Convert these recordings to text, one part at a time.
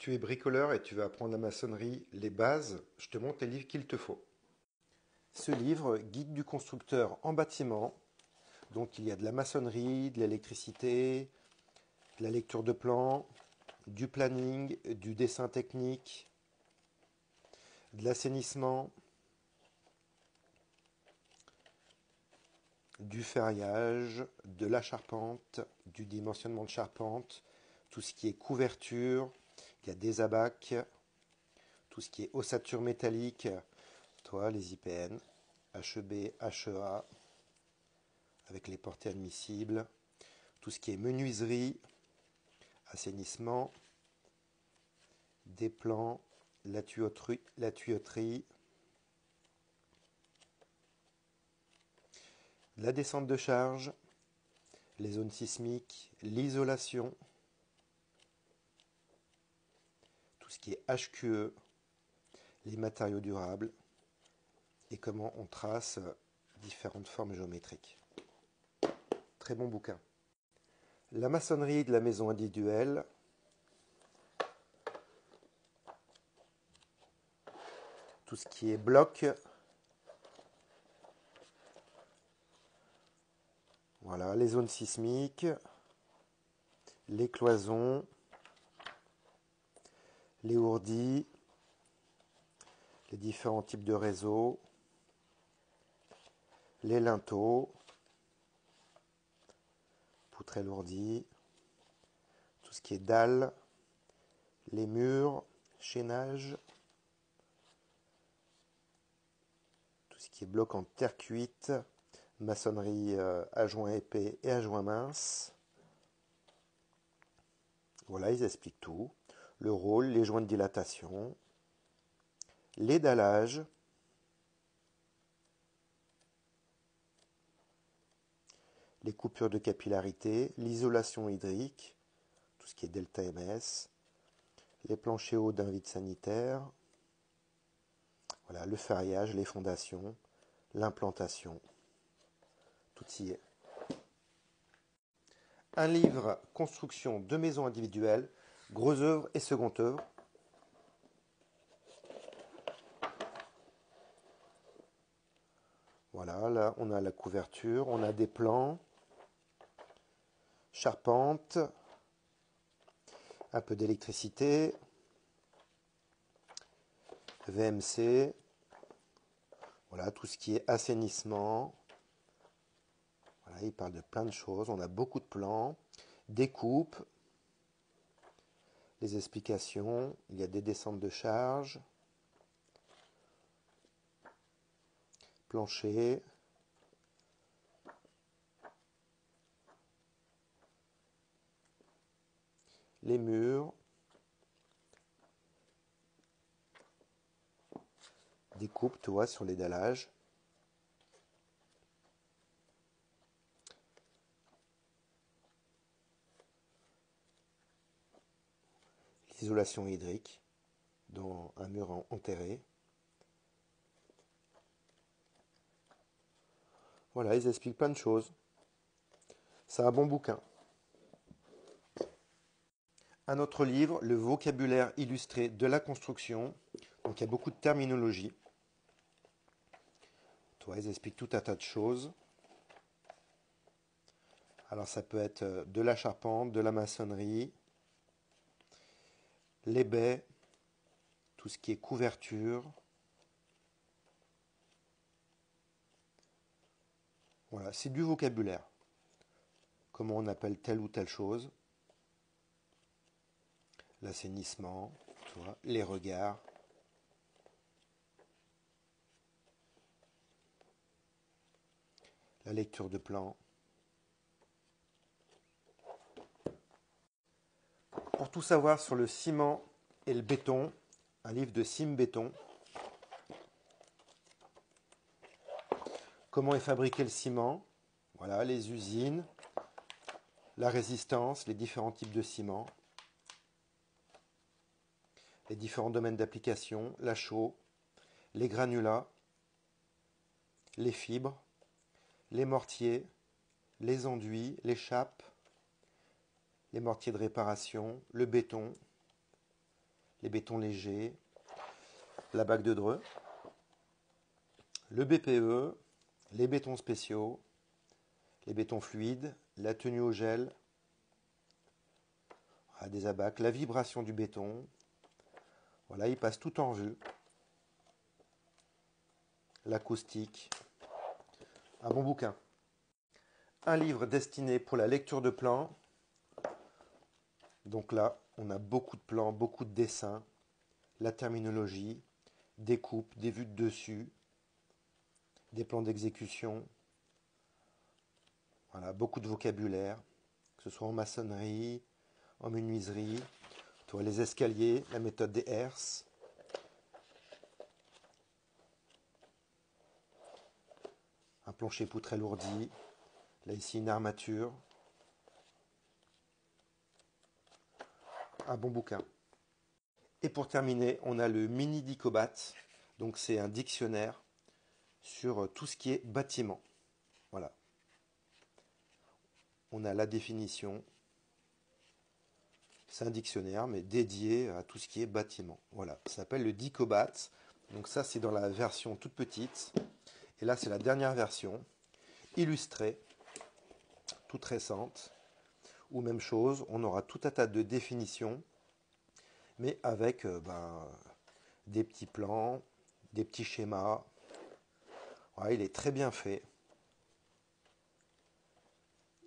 Tu es bricoleur et tu veux apprendre la maçonnerie, les bases, je te montre les livres qu'il te faut. Ce livre, Guide du constructeur en bâtiment, donc il y a de la maçonnerie, de l'électricité, de la lecture de plans, du planning, du dessin technique, de l'assainissement, du ferraillage, de la charpente, du dimensionnement de charpente, tout ce qui est couverture, il y a des abacs, tout ce qui est ossature métallique, toi, les IPN, HEB, HEA, avec les portées admissibles, tout ce qui est menuiserie, assainissement, des plans, la tuyauterie, la descente de charge, les zones sismiques, l'isolation, tout ce qui est HQE, les matériaux durables et comment on trace différentes formes géométriques. Très bon bouquin. La maçonnerie de la maison individuelle, tout ce qui est bloc, voilà, les zones sismiques, les cloisons, les ourdis, les différents types de réseaux, les linteaux, poutrelles ourdies, tout ce qui est dalles, les murs, chaînage, tout ce qui est bloc en terre cuite, maçonnerie à joint épais et à joint mince. Voilà, ils expliquent tout. Le rôle, les joints de dilatation, les dallages, les coupures de capillarité, l'isolation hydrique, tout ce qui est delta MS, les planchers hauts d'un vide sanitaire, voilà, le ferraillage, les fondations, l'implantation, tout y est. Un livre construction de maisons individuelles, gros œuvre et second œuvre. Voilà, là on a la couverture, on a des plans, charpente, un peu d'électricité, VMC, voilà, tout ce qui est assainissement. Voilà, il parle de plein de choses, on a beaucoup de plans, découpe, les explications, il y a des descentes de charge, plancher, les murs, découpe, tu vois, sur les dallages. L'isolation hydrique dans un mur enterré. Voilà, ils expliquent plein de choses. C'est un bon bouquin. Un autre livre, le vocabulaire illustré de la construction. Donc il y a beaucoup de terminologie. Toi, ils expliquent tout un tas de choses. Alors ça peut être de la charpente, de la maçonnerie, les baies, tout ce qui est couverture. Voilà, c'est du vocabulaire. Comment on appelle telle ou telle chose. L'assainissement, tu vois, les regards. La lecture de plans. Pour tout savoir sur le ciment et le béton, un livre de Sim Béton. Comment est fabriqué le ciment, voilà, les usines, la résistance, les différents types de ciment, les différents domaines d'application, la chaux, les granulats, les fibres, les mortiers, les enduits, les chapes, les mortiers de réparation, le béton, les bétons légers, la bague de Dreux, le BPE, les bétons spéciaux, les bétons fluides, la tenue au gel, des abacs, la vibration du béton. Voilà, il passe tout en revue. L'acoustique. Un bon bouquin. Un livre destiné pour la lecture de plans. Donc là, on a beaucoup de plans, beaucoup de dessins, la terminologie, des coupes, des vues de dessus, des plans d'exécution. Voilà, beaucoup de vocabulaire, que ce soit en maçonnerie, en menuiserie, les escaliers, la méthode des herses. Un plancher poutre alourdi. Là ici une armature. Un bon bouquin. Et pour terminer, on a le mini Dicobat. Donc c'est un dictionnaire sur tout ce qui est bâtiment. Voilà. On a la définition. C'est un dictionnaire, mais dédié à tout ce qui est bâtiment. Voilà, ça s'appelle le Dicobat. Donc ça, c'est dans la version toute petite. Et là, c'est la dernière version, illustrée, toute récente. Ou même chose, on aura tout un tas de définitions, mais avec des petits plans, des petits schémas. Voilà, il est très bien fait.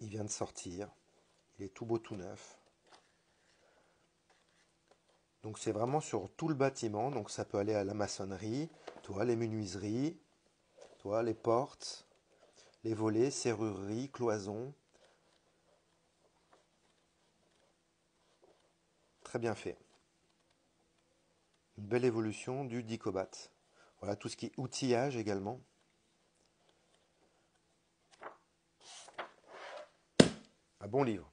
Il vient de sortir. Il est tout beau, tout neuf. Donc c'est vraiment sur tout le bâtiment, donc ça peut aller à la maçonnerie, les menuiseries, les portes, les volets, serrureries, cloisons. Très bien fait. Une belle évolution du Dicobat. Voilà, tout ce qui est outillage également. Un bon livre.